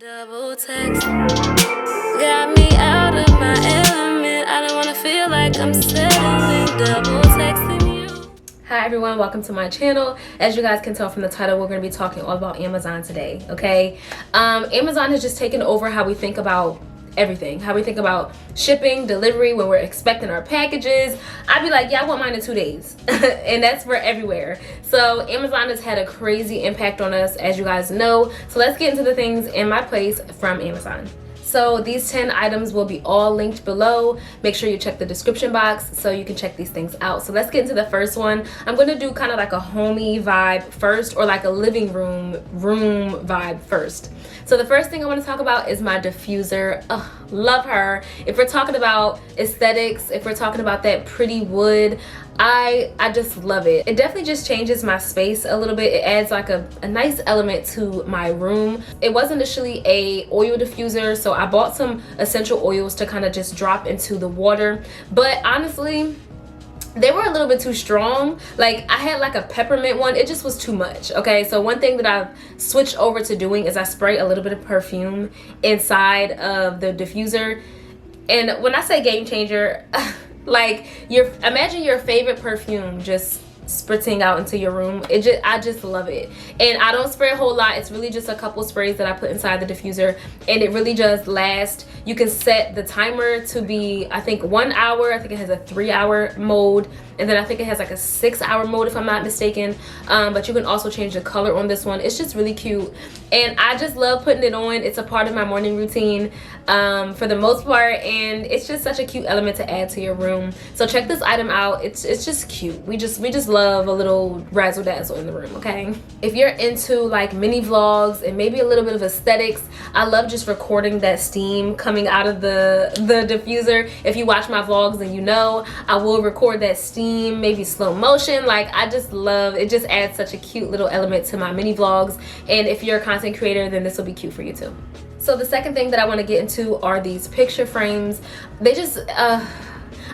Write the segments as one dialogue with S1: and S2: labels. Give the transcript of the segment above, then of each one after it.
S1: Double text got me out of my element. I don't wanna feel like I'm settling. Double texting you. Hi everyone, welcome to my channel. As you guys can tell from the title, we're going to be talking all about Amazon today. Okay, Amazon has just taken over how we think about everything, how we think about shipping, delivery, when we're expecting our packages. I'd be like, yeah, I want mine in 2 days. And that's for everywhere. So Amazon has had a crazy impact on us, as you guys know. So let's get into the things in my place from Amazon. So these 10 items will be all linked below. Make sure you check the description box so you can check these things out. So let's get into the first one. I'm going to do kind of like a homey vibe first, or like a living room vibe first. So the first thing I want to talk about is my diffuser. Love her. If we're talking about aesthetics, if we're talking about that pretty wood, I just love it. It definitely just changes my space a little bit. It adds like a nice element to my room. It was initially a oil diffuser, so I bought some essential oils to kind of just drop into the water, but honestly they were a little bit too strong. Like, I had like a peppermint one, it just was too much. Okay, so one thing that I've switched over to doing is I spray a little bit of perfume inside of the diffuser. And when I say game changer, like, imagine your favorite perfume just spritzing out into your room. I just love it. And I don't spray a whole lot. It's really just a couple sprays that I put inside the diffuser, and it really does last. You can set the timer to be, I think, 1 hour. I think it has a 3-hour mode, and then I think it has like a 6-hour mode if I'm not mistaken. But you can also change the color on this one. It's just really cute, and I just love putting it on. It's a part of my morning routine for the most part, and it's just such a cute element to add to your room. So check this item out. It's just cute. We just love a little razzle dazzle in the room. Okay, if you're into like mini vlogs and maybe a little bit of aesthetics, I love just recording that steam coming out of the diffuser. If you watch my vlogs, then you know I will record that steam, maybe slow motion. Like, I just love it. Just adds such a cute little element to my mini vlogs, and if you're a content creator, then this will be cute for you too. So the second thing that I want to get into are these picture frames. They just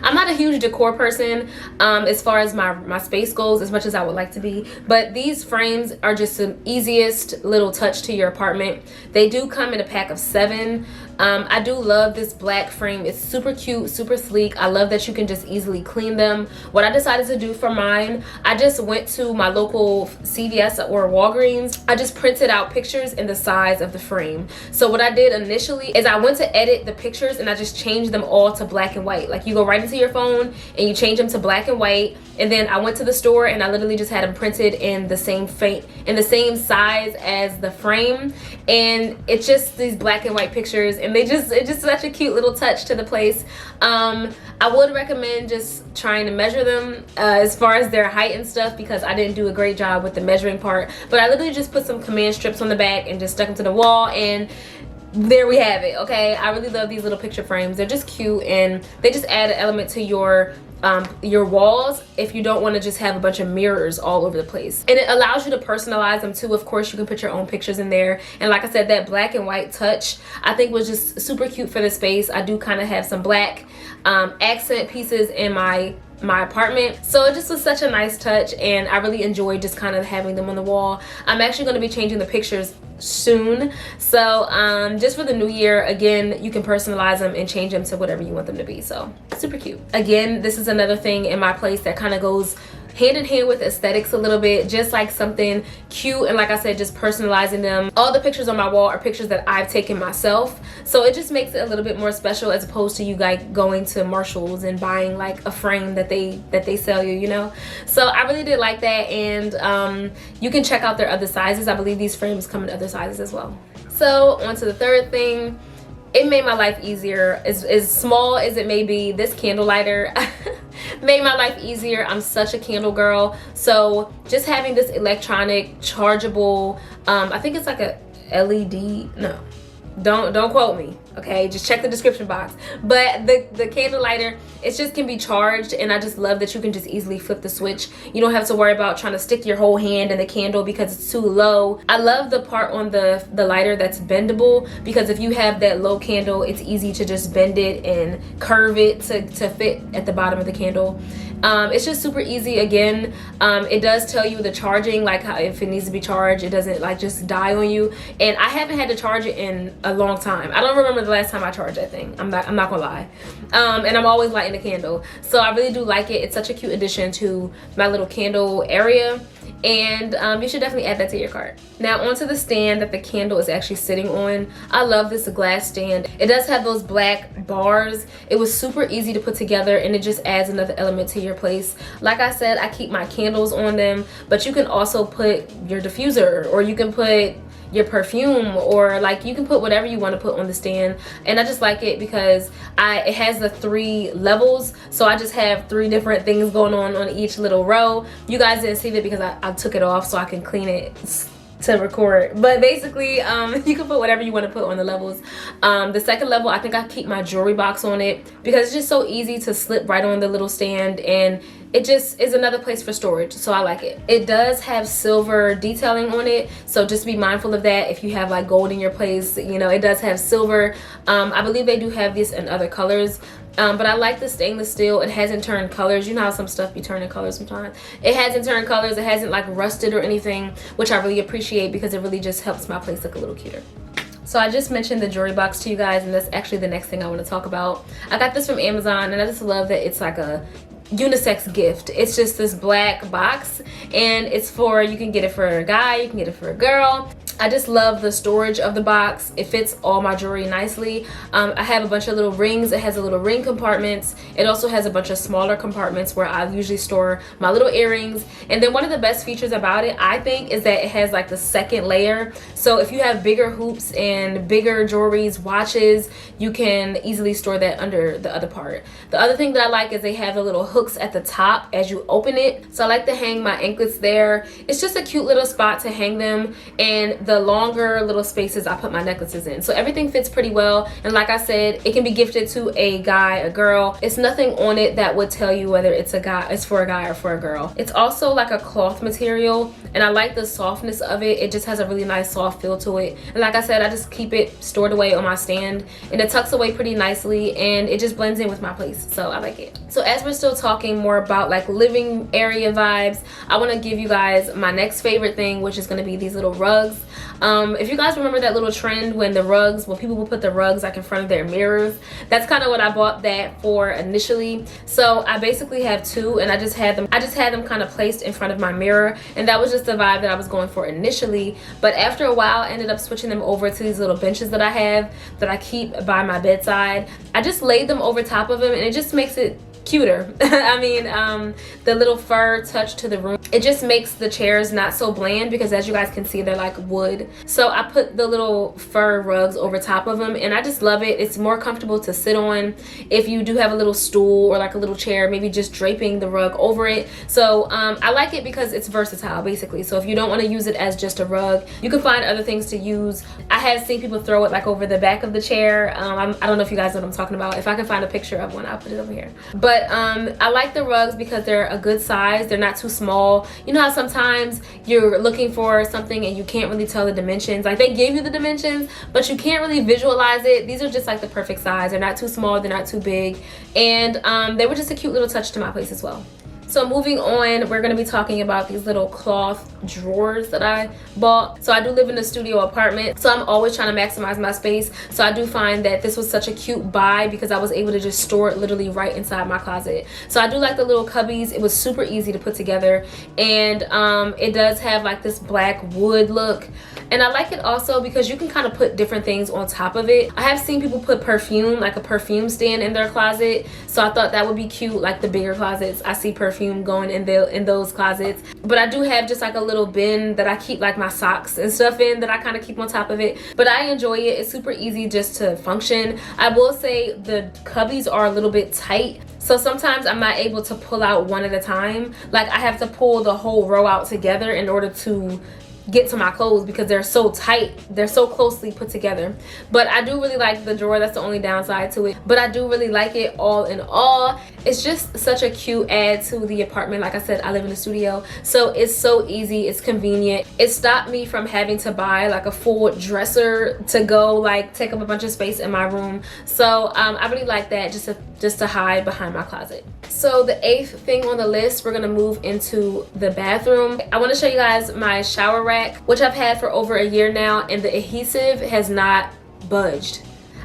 S1: I'm not a huge decor person as far as my space goes, as much as I would like to be, but these frames are just the easiest little touch to your apartment. They do come in a pack of 7. I do love this black frame. It's super cute, super sleek. I love that you can just easily clean them. What I decided to do for mine, I just went to my local CVS or Walgreens. I just printed out pictures in the size of the frame. So what I did initially is I went to edit the pictures, and I just changed them all to black and white. Like, you go right into your phone and you change them to black and white, and then I went to the store and I literally just had them printed in the same size as the frame, and it's just these black and white pictures, and it's just such a cute little touch to the place. I would recommend just trying to measure them as far as their height and stuff, because I didn't do a great job with the measuring part, but I literally just put some command strips on the back and just stuck them to the wall, and there we have it. Okay, I really love these little picture frames. They're just cute, and they just add an element to your walls if you don't want to just have a bunch of mirrors all over the place. And it allows you to personalize them too. Of course, you can put your own pictures in there, and like I said, that black and white touch I think was just super cute for the space. I do kind of have some black accent pieces in my apartment, so it just was such a nice touch, and I really enjoyed just kind of having them on the wall. I'm actually going to be changing the pictures soon, so just for the new year, again, you can personalize them and change them to whatever you want them to be. So super cute. Again, this is another thing in my place that kind of goes hand in hand with aesthetics a little bit, just like something cute, and like I said, just personalizing them. All the pictures on my wall are pictures that I've taken myself, so it just makes it a little bit more special, as opposed to you like going to Marshalls and buying like a frame that they sell you, you know. So I really did like that, and you can check out their other sizes. I believe these frames come in other sizes as well. So on to the third thing. It made my life easier. As small as it may be, this candle lighter made my life easier. I'm such a candle girl, so just having this electronic chargeable, I think it's like a LED, no, don't quote me, okay? Just check the description box. But the candle lighter, it just can be charged, and I just love that you can just easily flip the switch. You don't have to worry about trying to stick your whole hand in the candle because it's too low. I love the part on the lighter that's bendable, because if you have that low candle, it's easy to just bend it and curve it to fit at the bottom of the candle. It's just super easy. Again, it does tell you the charging, like how if it needs to be charged, it doesn't like just die on you. And I haven't had to charge it in a long time. I don't remember the last time I charged that thing. I'm not gonna lie. And I'm always lighting the candle, so I really do like it. It's such a cute addition to my little candle area, and you should definitely add that to your cart. Now onto the stand that the candle is actually sitting on. I love this glass stand. It does have those black bars. It was super easy to put together, and it just adds another element to your place. Like I said, I keep my candles on them, but you can also put your diffuser, or you can put your perfume, or like you can put whatever you want to put on the stand. And I just like it because it has the 3 levels, so I just have 3 different things going on each little row. You guys didn't see that because I took it off so I can clean it to record, but basically you can put whatever you want to put on the levels. The second level, I think I keep my jewelry box on it because it's just so easy to slip right on the little stand, and it just is another place for storage, so I like it. It does have silver detailing on it, so just be mindful of that. If you have like gold in your place, you know, it does have silver. I believe they do have this in other colors. But I like the stainless steel. It hasn't turned colors. You know how some stuff be turning colors sometimes. It hasn't turned colors. It hasn't like rusted or anything, which I really appreciate because it really just helps my place look a little cuter. So I just mentioned the jewelry box to you guys, and that's actually the next thing I want to talk about. I got this from Amazon, and I just love that it's like a unisex gift. It's just this black box, and it's for, you can get it for a guy, you can get it for a girl. I just love the storage of the box. It fits all my jewelry nicely. I have a bunch of little rings. It has a little ring compartments. It also has a bunch of smaller compartments where I usually store my little earrings. And then one of the best features about it, I think, is that it has like the second layer. So if you have bigger hoops and bigger jewelries, watches, you can easily store that under the other part. The other thing that I like is they have the little hooks at the top as you open it. So I like to hang my anklets there. It's just a cute little spot to hang them, and the longer little spaces I put my necklaces in. So everything fits pretty well, and like I said, it can be gifted to a guy, a girl. It's nothing on it that would tell you whether it's for a guy or for a girl. It's also like a cloth material, and I like the softness of it. It just has a really nice soft feel to it. And like I said, I just keep it stored away on my stand, and it tucks away pretty nicely, and it just blends in with my place, so I like it. So as we're still talking more about like living area vibes, I want to give you guys my next favorite thing, which is going to be these little rugs. If you guys remember that little trend when people would put the rugs like in front of their mirrors, that's kind of what I bought that for initially. So I basically have 2, and I just had them kind of placed in front of my mirror, and that was just the vibe that I was going for initially. But after a while, I ended up switching them over to these little benches that I have that I keep by my bedside. I just laid them over top of them, and it just makes it cuter. I mean, the little fur touch to the room, it just makes the chairs not so bland, because as you guys can see, they're like wood. So I put the little fur rugs over top of them, and I just love it. It's more comfortable to sit on. If you do have a little stool or like a little chair, maybe just draping the rug over it. So I like it because it's versatile basically. So if you don't want to use it as just a rug, you can find other things to use. I have seen people throw it like over the back of the chair. I don't know if you guys know what I'm talking about. If I can find a picture of one, I'll put it over here. But I like the rugs because they're a good size. They're not too small. You know how sometimes you're looking for something and you can't really tell the dimensions. Like they give you the dimensions, but you can't really visualize it. These are just like the perfect size. They're not too small, they're not too big. And they were just a cute little touch to my place as well. So moving on, we're going to be talking about these little cloth drawers that I bought. So I do live in a studio apartment, so I'm always trying to maximize my space. So I do find that this was such a cute buy because I was able to just store it literally right inside my closet. So I do like the little cubbies. It was super easy to put together, and it does have like this black wood look. And I like it also because you can kind of put different things on top of it. I have seen people put perfume, like a perfume stand in their closet. So I thought that would be cute, like the bigger closets. I see perfume going in those closets. But I do have just like a little bin that I keep like my socks and stuff in that I kind of keep on top of it. But I enjoy it. It's super easy just to function. I will say the cubbies are a little bit tight. So sometimes I'm not able to pull out one at a time. Like I have to pull the whole row out together in order to get to my clothes because they're so tight, they're so closely put together. But I do really like the drawer. That's the only downside to it, but I do really like it. All in all, it's just such a cute add to the apartment. Like I said, I live in a studio, so it's so easy, it's convenient. It stopped me from having to buy like a full dresser to go like take up a bunch of space in my room. So I really like that, just to hide behind my closet. So the 8th thing on the list, we're gonna move into the bathroom. I want to show you guys my shower rack, which I've had for over a year now, and the adhesive has not budged.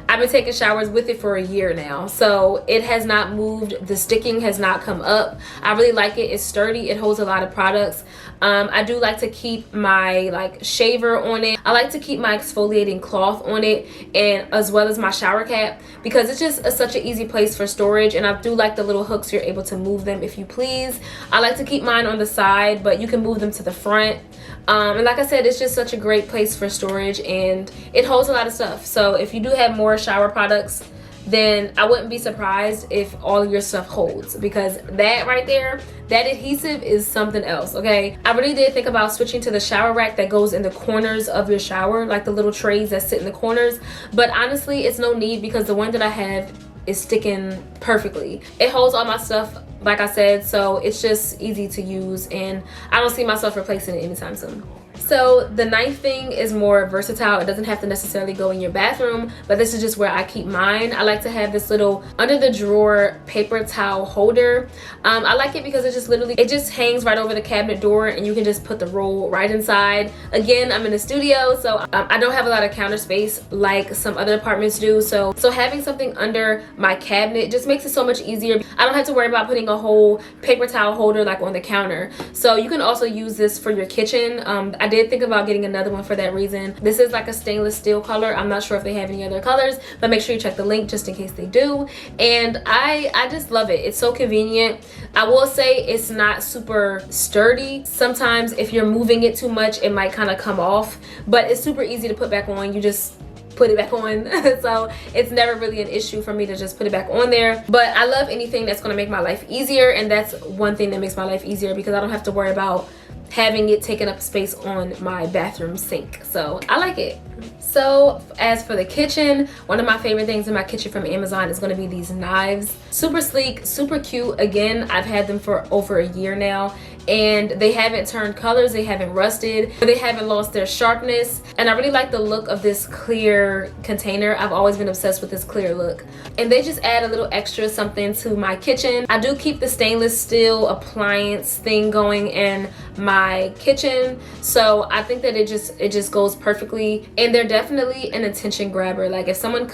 S1: I've been taking showers with it for a year now, so it has not moved. The sticking has not come up. I really like it. It's sturdy. It holds a lot of products. I do like to keep my like shaver on it. I like to keep my exfoliating cloth on it, and as well as my shower cap, because it's just such an easy place for storage. And I do like the little hooks. You're able to move them if you please. I like to keep mine on the side, but you can move them to the front. And like I said, it's just such a great place for storage, and it holds a lot of stuff. So if you do have more shower products, then I wouldn't be surprised if all of your stuff holds, because that right there, that adhesive is something else. Okay, I really did think about switching to the shower rack that goes in the corners of your shower, like the little trays that sit in the corners, but honestly it's no need, because the one that I have is sticking perfectly. It holds all my stuff, like I said, so it's just easy to use, and I don't see myself replacing it anytime soon. So the 9th thing is more versatile. It doesn't have to necessarily go in your bathroom, but this is just where I keep mine. I like to have this little under the drawer paper towel holder. I like it because it just hangs right over the cabinet door, and you can just put the roll right inside. Again, I'm in a studio, so I don't have a lot of counter space like some other apartments do. So having something under my cabinet just makes it so much easier. I don't have to worry about putting a whole paper towel holder like on the counter. So you can also use this for your kitchen. I did think about getting another one for that reason. This is like a stainless steel color. I'm not sure if they have any other colors, but make sure you check the link just in case they do. And I just love it. It's so convenient. I will say it's not super sturdy. Sometimes if you're moving it too much, it might kind of come off, but it's super easy to put back on. You just put it back on. So it's never really an issue for me to just put it back on there. But I love anything that's going to make my life easier, and that's one thing that makes my life easier, because I don't have to worry about having it taking up space on my bathroom sink. So I like it. So as for the kitchen, one of my favorite things in my kitchen from Amazon is going to be these knives. Super sleek, super cute. Again, I've had them for over a year now, and they haven't turned colors, they haven't rusted, they haven't lost their sharpness, and I really like the look of this clear container. I've always been obsessed with this clear look, and they just add a little extra something to my kitchen. I do keep the stainless steel appliance thing going in my kitchen, so I think that it just goes perfectly, and they're definitely an attention grabber. Like if someone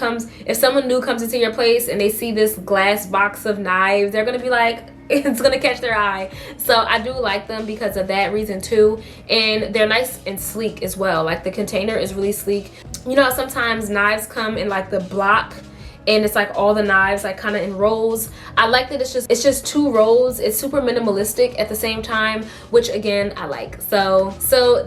S1: new comes into your place and they see this glass box of knives, they're gonna be like, it's gonna catch their eye. So I do like them because of that reason too, and they're nice and sleek as well. Like the container is really sleek. You know, sometimes knives come in like the block, and it's like all the knives like kind of in rows. I like that it's just 2 rows. It's super minimalistic at the same time, which again I like. So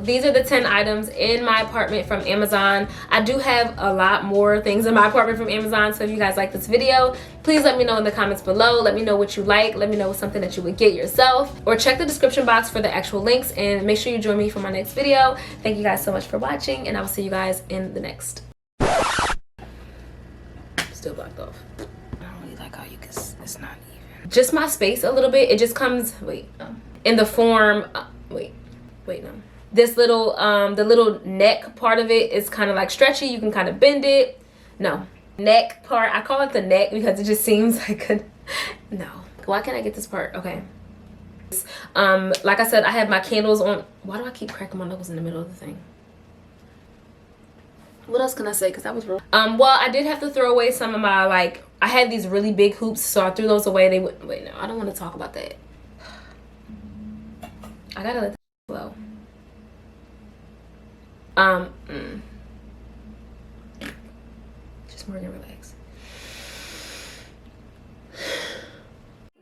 S1: these are the 10 items in my apartment from Amazon. I do have a lot more things in my apartment from Amazon, so if you guys like this video, please let me know in the comments below. Let me know what you like. Let me know something that you would get yourself, or check the description box for the actual links, and make sure you join me for my next video. Thank you guys so much for watching, and I will see you guys in the next. Still blocked off. I don't really like how it's not even. Just my space a little bit. It just comes, in the form, no. This little, the little neck part of it is kind of like stretchy. You can kind of bend it. No. Neck part, I call it the neck because it just seems like no. Why can't I get this part? Okay. Like I said, I have my candles on. Why do I keep cracking my knuckles in the middle of the thing? What else can I say? Because that was real. Well, I did have to throw away some of my, like, I had these really big hoops, so I threw those away. They would, wait, no, I don't want to talk about that. I gotta let that flow. Just Morgann, relax.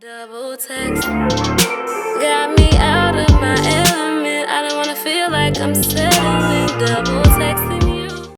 S1: Double text got me out of my element. I don't want to feel like I'm settling. Double